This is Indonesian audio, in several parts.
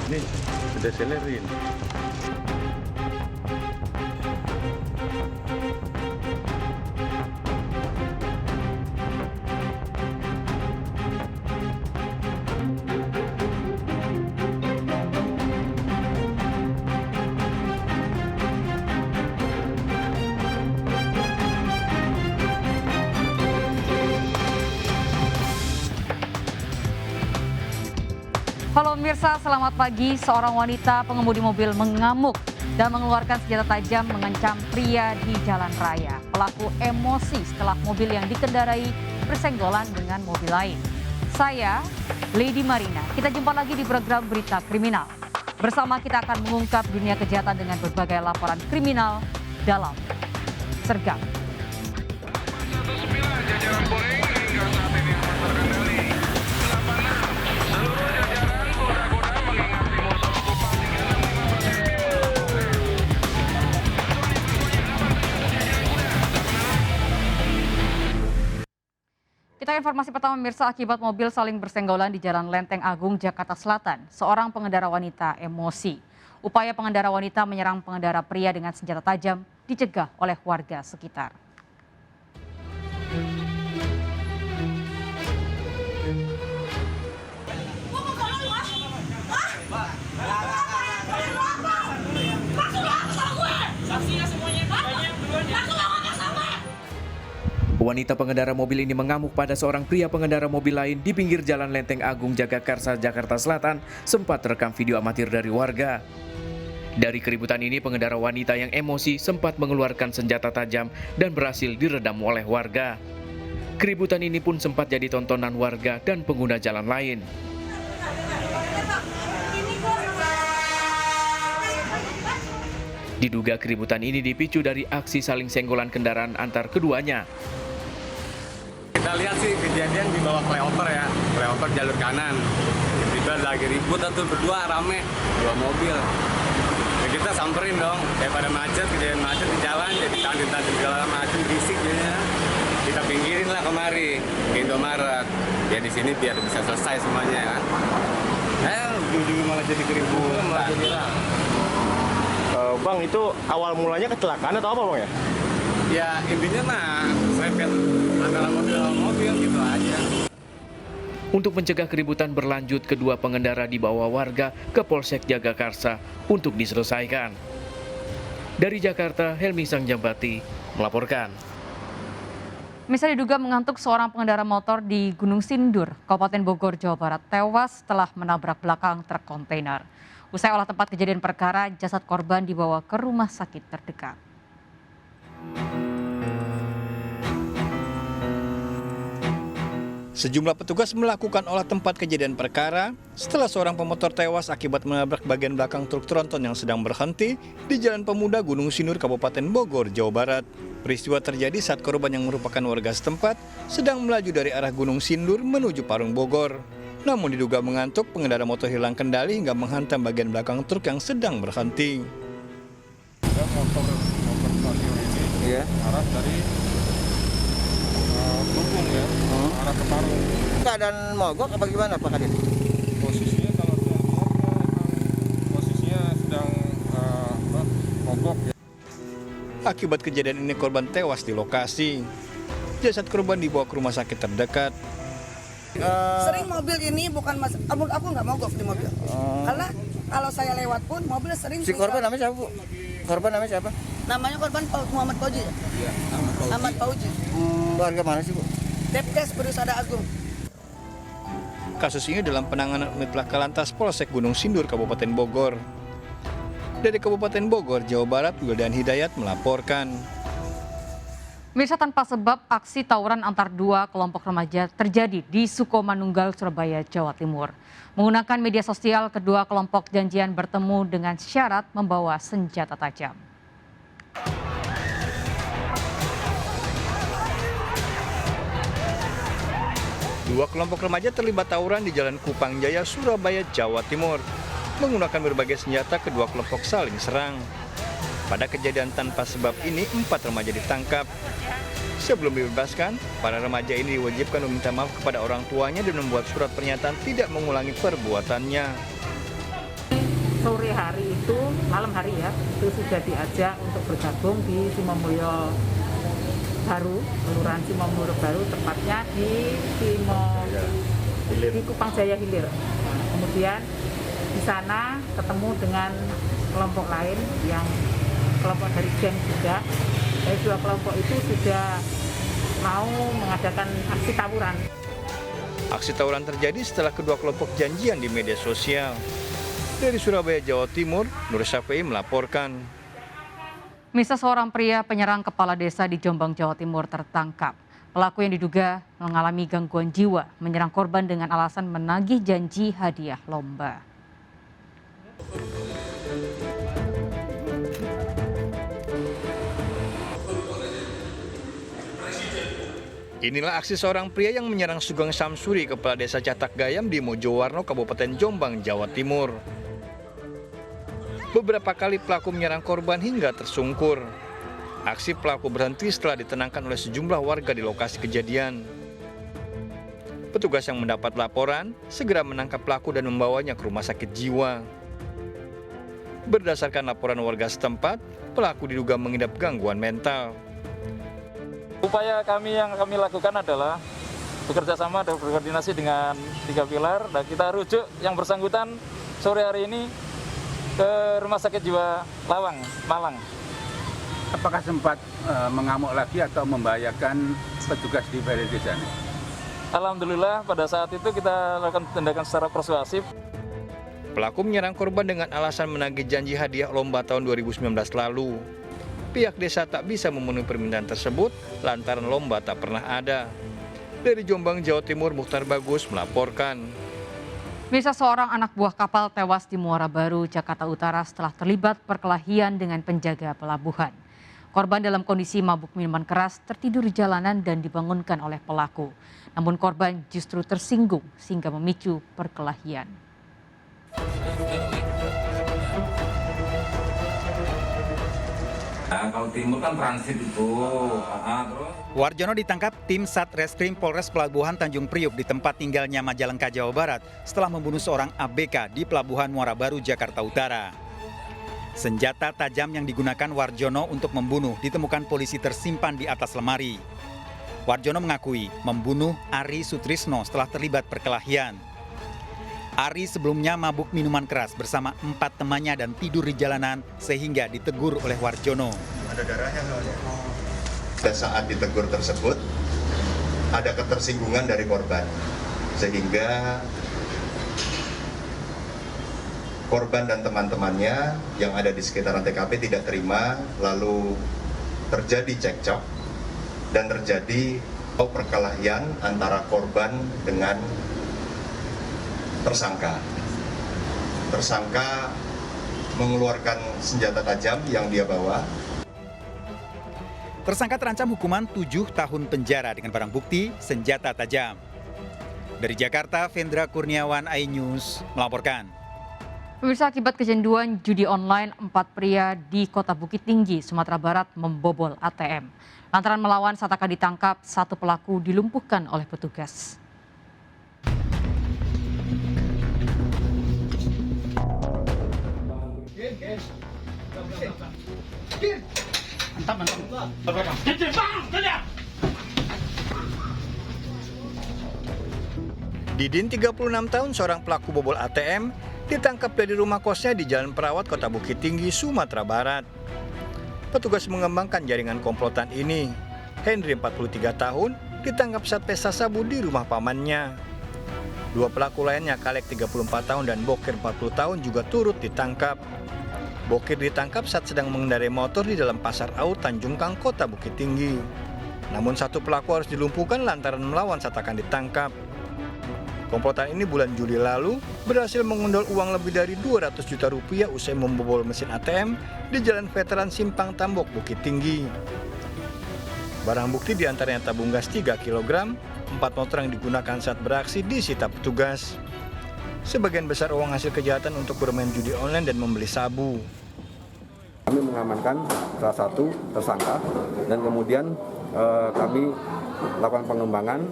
Ini udah selerin. Halo pemirsa, selamat pagi. Seorang wanita pengemudi mobil mengamuk dan mengeluarkan senjata tajam mengancam pria di jalan raya. Pelaku emosi setelah mobil yang dikendarai bersenggolan dengan mobil lain. Saya, Lady Marina. Kita jumpa lagi di program Berita Kriminal. Bersama kita akan mengungkap dunia kejahatan dengan berbagai laporan kriminal dalam Sergap. Kita informasi pertama pemirsa, akibat mobil saling bersenggolan di Jalan Lenteng Agung, Jakarta Selatan. Seorang pengendara wanita emosi. Upaya pengendara wanita menyerang pengendara pria dengan senjata tajam dicegah oleh warga sekitar. Wanita pengendara mobil ini mengamuk pada seorang pria pengendara mobil lain di pinggir Jalan Lenteng Agung Jagakarsa, Jakarta Selatan, sempat terekam video amatir dari warga. Dari keributan ini, pengendara wanita yang emosi sempat mengeluarkan senjata tajam dan berhasil diredam oleh warga. Keributan ini pun sempat jadi tontonan warga dan pengguna jalan lain. Diduga keributan ini dipicu dari aksi saling senggolan kendaraan antar keduanya. Kita lihat sih kejadian di bawah flyover ya, flyover jalur kanan. Tiba-tiba lagi ribut tuh berdua rame, dua mobil. Ya kita samperin dong, daripada macet, kejadian macet di jalan, jadi tanding-tanding segala macam bisik jadinya. Kita pinggirin lah kemari, ke Indomaret. Ya di sini biar bisa selesai semuanya kan. Ujung-ujungnya malah jadi keributan. Malah jadi Bang, itu awal mulanya kecelakaan atau apa Bang ya? Ya intinya mah serempet antara mobil sama mobil gitu aja. Untuk mencegah keributan berlanjut, kedua pengendara dibawa warga ke Polsek Jagakarsa untuk diselesaikan. Dari Jakarta, Helmi Sangjambati melaporkan. Misalnya diduga mengantuk, seorang pengendara motor di Gunung Sindur, Kabupaten Bogor, Jawa Barat, tewas setelah menabrak belakang truk kontainer. Usai olah tempat kejadian perkara, jasad korban dibawa ke rumah sakit terdekat. Sejumlah petugas melakukan olah tempat kejadian perkara setelah seorang pemotor tewas akibat menabrak bagian belakang truk tronton yang sedang berhenti di Jalan Pemuda Gunung Sindur, Kabupaten Bogor, Jawa Barat. Peristiwa terjadi saat korban yang merupakan warga setempat sedang melaju dari arah Gunung Sindur menuju Parung, Bogor. Namun diduga mengantuk, pengendara motor hilang kendali hingga menghantam bagian belakang truk yang sedang berhenti. Motor stasiun ini arah dari Lubung ya, arah ke Parung. Keadaan mogok apa gimana Pak Kadin? Posisinya kalau saya lihat posisinya sedang mogok ya. Akibat kejadian ini korban tewas di lokasi. Jasad korban dibawa ke rumah sakit terdekat. Sering mobil ini bukan aku nggak mogok di mobil. Karena kalau saya lewat pun mobil sering. Si korban namanya siapa Bu? Korban namanya siapa? Namanya korban Muhammad Fauji. Iya, Muhammad Fauji. Warga mana sih Bu? Depkes Perusada Agung. Kasus ini dalam penanganan unit laka lantas Polsek Gunung Sindur, Kabupaten Bogor. Dari Kabupaten Bogor, Jawa Barat, Wildan Hidayat melaporkan. Mirsa, tanpa sebab aksi tawuran antar dua kelompok remaja terjadi di Sukomanunggal, Surabaya, Jawa Timur. Menggunakan media sosial, kedua kelompok janjian bertemu dengan syarat membawa senjata tajam. Dua kelompok remaja terlibat tawuran di Jalan Kupang Jaya, Surabaya, Jawa Timur. Menggunakan berbagai senjata, kedua kelompok saling serang. Pada kejadian tanpa sebab ini, 4 remaja ditangkap. Sebelum dibebaskan, para remaja ini diwajibkan meminta maaf kepada orang tuanya dan membuat surat pernyataan tidak mengulangi perbuatannya. sore hari itu, malam hari ya, itu sudah diajak untuk bergabung di Simomulyo Baru, Kelurahan Simomulyo Baru, tepatnya di Kupang Jaya Hilir. Nah, kemudian di sana ketemu dengan kelompok lain yang kelompok dari geng juga. Dari dua kelompok itu sudah mau mengadakan aksi tawuran. Aksi tawuran terjadi setelah kedua kelompok janjian di media sosial. Dari Surabaya, Jawa Timur, Nur Syafii melaporkan. Misa seorang pria penyerang kepala desa di Jombang, Jawa Timur tertangkap. Pelaku yang diduga mengalami gangguan jiwa menyerang korban dengan alasan menagih janji hadiah lomba. Inilah aksi seorang pria yang menyerang Sugeng Samsuri, kepala desa Catak Gayam di Mojowarno, Kabupaten Jombang, Jawa Timur. Beberapa kali pelaku menyerang korban hingga tersungkur. Aksi pelaku berhenti setelah ditenangkan oleh sejumlah warga di lokasi kejadian. Petugas yang mendapat laporan segera menangkap pelaku dan membawanya ke rumah sakit jiwa. Berdasarkan laporan warga setempat, pelaku diduga mengidap gangguan mental. Upaya yang kami lakukan adalah bekerja sama dan berkoordinasi dengan 3 pilar, dan kita rujuk yang bersangkutan sore hari ini ke Rumah Sakit Jiwa Lawang, Malang. Apakah sempat mengamuk lagi atau membahayakan petugas di balai desa ini? Alhamdulillah pada saat itu kita lakukan tindakan secara persuasif. Pelaku menyerang korban dengan alasan menagih janji hadiah lomba tahun 2019 lalu. Pihak desa tak bisa memenuhi permintaan tersebut lantaran lomba tak pernah ada. Dari Jombang, Jawa Timur, Mukhtar Bagus melaporkan. Misa seorang anak buah kapal tewas di Muara Baru, Jakarta Utara setelah terlibat perkelahian dengan penjaga pelabuhan. Korban dalam kondisi mabuk minuman keras tertidur di jalanan dan dibangunkan oleh pelaku. Namun korban justru tersinggung sehingga memicu perkelahian. Kalau timur kan transit itu. Terus Warjono ditangkap tim Satreskrim Polres Pelabuhan Tanjung Priuk di tempat tinggalnya Majalengka, Jawa Barat setelah membunuh seorang ABK di Pelabuhan Muara Baru, Jakarta Utara. Senjata tajam yang digunakan Warjono untuk membunuh ditemukan polisi tersimpan di atas lemari. Warjono mengakui membunuh Ari Sutrisno setelah terlibat perkelahian. Ari sebelumnya mabuk minuman keras bersama 4 temannya dan tidur di jalanan sehingga ditegur oleh Warjono. Ada darahnya soalnya. Pada saat ditegur tersebut ada ketersinggungan dari korban sehingga korban dan teman-temannya yang ada di sekitaran TKP tidak terima, lalu terjadi cekcok dan terjadi perkelahian antara korban dengan tersangka. Tersangka mengeluarkan senjata tajam yang dia bawa. Tersangka terancam hukuman 7 tahun penjara dengan barang bukti senjata tajam. Dari Jakarta, Vendra Kurniawan, iNews melaporkan. Pemirsa, akibat kecanduan judi online, 4 pria di Kota Bukit Tinggi, Sumatera Barat membobol ATM. Lantaran melawan saat akan ditangkap, 1 pelaku dilumpuhkan oleh petugas. Didin, 36 tahun, seorang pelaku bobol ATM, ditangkap dari rumah kosnya di Jalan Perawat, Kota Bukit Tinggi, Sumatera Barat. Petugas mengembangkan jaringan komplotan ini. Henry, 43 tahun, ditangkap saat pesta sabu di rumah pamannya. 2 pelaku lainnya, Kalek 34 tahun dan Bokir 40 tahun juga turut ditangkap. Bokir ditangkap saat sedang mengendarai motor di dalam Pasar Au Tanjung Kang, Kota Bukit Tinggi. Namun 1 pelaku harus dilumpuhkan lantaran melawan saat akan ditangkap. Komplotan ini bulan Juli lalu berhasil mengundang uang lebih dari 200 juta rupiah usai membobol mesin ATM di Jalan Veteran Simpang Tambok, Bukit Tinggi. Barang bukti diantaranya tabung gas 3 kg, 4 motor yang digunakan saat beraksi disita petugas. Sebagian besar uang hasil kejahatan untuk bermain judi online dan membeli sabu. Kami mengamankan salah satu tersangka dan kemudian kami lakukan pengembangan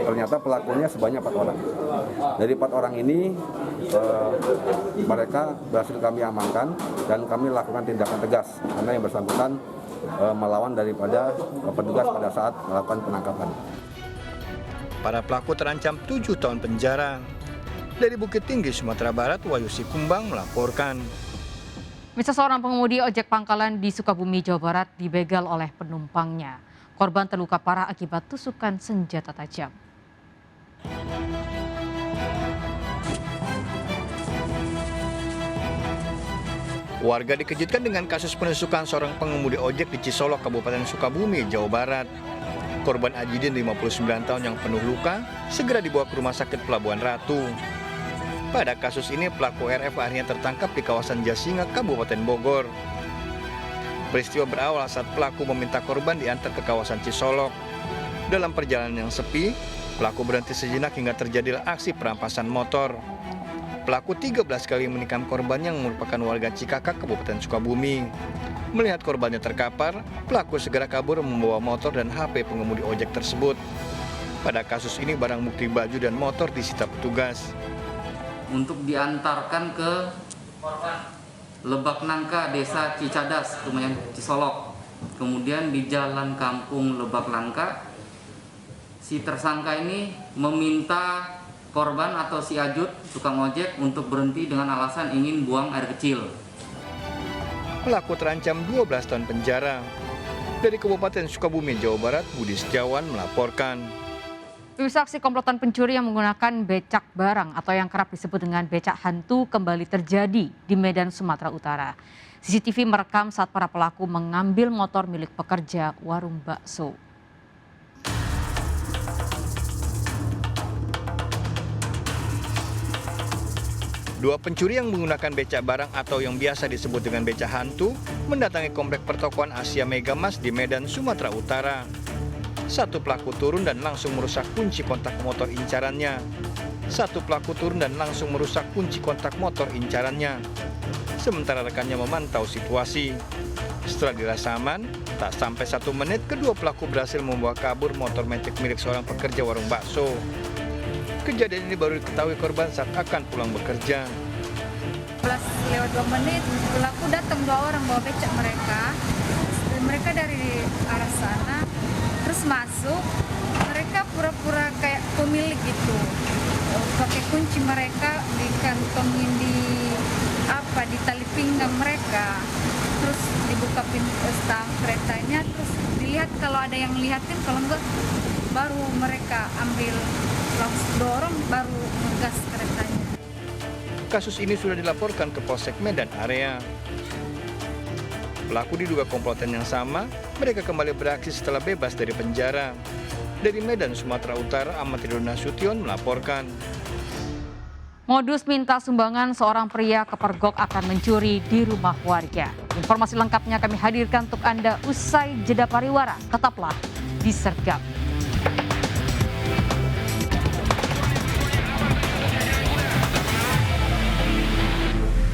ternyata pelakunya sebanyak 4 orang. Dari 4 orang ini mereka berhasil kami amankan dan kami lakukan tindakan tegas karena yang bersangkutan melawan daripada petugas pada saat melakukan penangkapan. Para pelaku terancam 7 tahun penjara. Dari Bukit Tinggi, Sumatera Barat, Wahyu Sikumbang melaporkan. Misal seorang pengemudi ojek pangkalan di Sukabumi, Jawa Barat dibegal oleh penumpangnya. Korban terluka parah akibat tusukan senjata tajam. Warga dikejutkan dengan kasus penusukan seorang pengemudi ojek di Cisolok, Kabupaten Sukabumi, Jawa Barat. Korban Ajidin, 59 tahun yang penuh luka, segera dibawa ke Rumah Sakit Pelabuhan Ratu. Pada kasus ini, pelaku RF akhirnya tertangkap di kawasan Jasinga, Kabupaten Bogor. Peristiwa berawal saat pelaku meminta korban diantar ke kawasan Cisolok. Dalam perjalanan yang sepi, pelaku berhenti sejenak hingga terjadilah aksi perampasan motor. Pelaku 13 kali menikam korban yang merupakan warga Cikakak, Kabupaten Sukabumi. Melihat korbannya terkapar, pelaku segera kabur membawa motor dan HP pengemudi ojek tersebut. Pada kasus ini, barang bukti baju dan motor disita petugas. Untuk diantarkan ke Lebak Nangka, Desa Cicadas, kemudian Cisolok. Kemudian di Jalan Kampung Lebak Nangka, si tersangka ini meminta korban atau si Ajut, tukang ojek, untuk berhenti dengan alasan ingin buang air kecil. Pelaku terancam 12 tahun penjara. Dari Kabupaten Sukabumi, Jawa Barat, Budi Setiawan melaporkan. Pemirsa, aksi komplotan pencuri yang menggunakan becak barang atau yang kerap disebut dengan becak hantu kembali terjadi di Medan, Sumatera Utara. CCTV merekam saat para pelaku mengambil motor milik pekerja warung bakso. Dua pencuri yang menggunakan becak barang atau yang biasa disebut dengan becak hantu mendatangi komplek pertokoan Asia Megamas di Medan, Sumatera Utara. Satu pelaku turun dan langsung merusak kunci kontak motor incarannya. Sementara rekannya memantau situasi. Setelah dirasa aman, tak sampai 1 menit kedua pelaku berhasil membawa kabur motor metik milik seorang pekerja warung bakso. Kejadian ini baru diketahui korban saat akan pulang bekerja. 11:02 menit, pelaku datang 2 orang bawa becak mereka. Mereka dari arah sana, terus masuk. Mereka pura-pura kayak pemilik gitu. Pakai kunci mereka dikantongin di tali pinggang mereka. Terus dibuka pintu stang keretanya, terus dilihat kalau ada yang lihatin, kalau enggak baru mereka ambil, langsung dorong, baru ngegas keretanya. Kasus ini sudah dilaporkan ke Polsek Medan Area. Pelaku diduga komplotan yang sama, mereka kembali beraksi setelah bebas dari penjara. Dari Medan, Sumatera Utara, Ahmad Ridwan Nasution melaporkan. Modus minta sumbangan seorang pria kepergok akan mencuri di rumah warga. Informasi lengkapnya kami hadirkan untuk Anda usai jeda pariwara. Tetaplah di Sergap.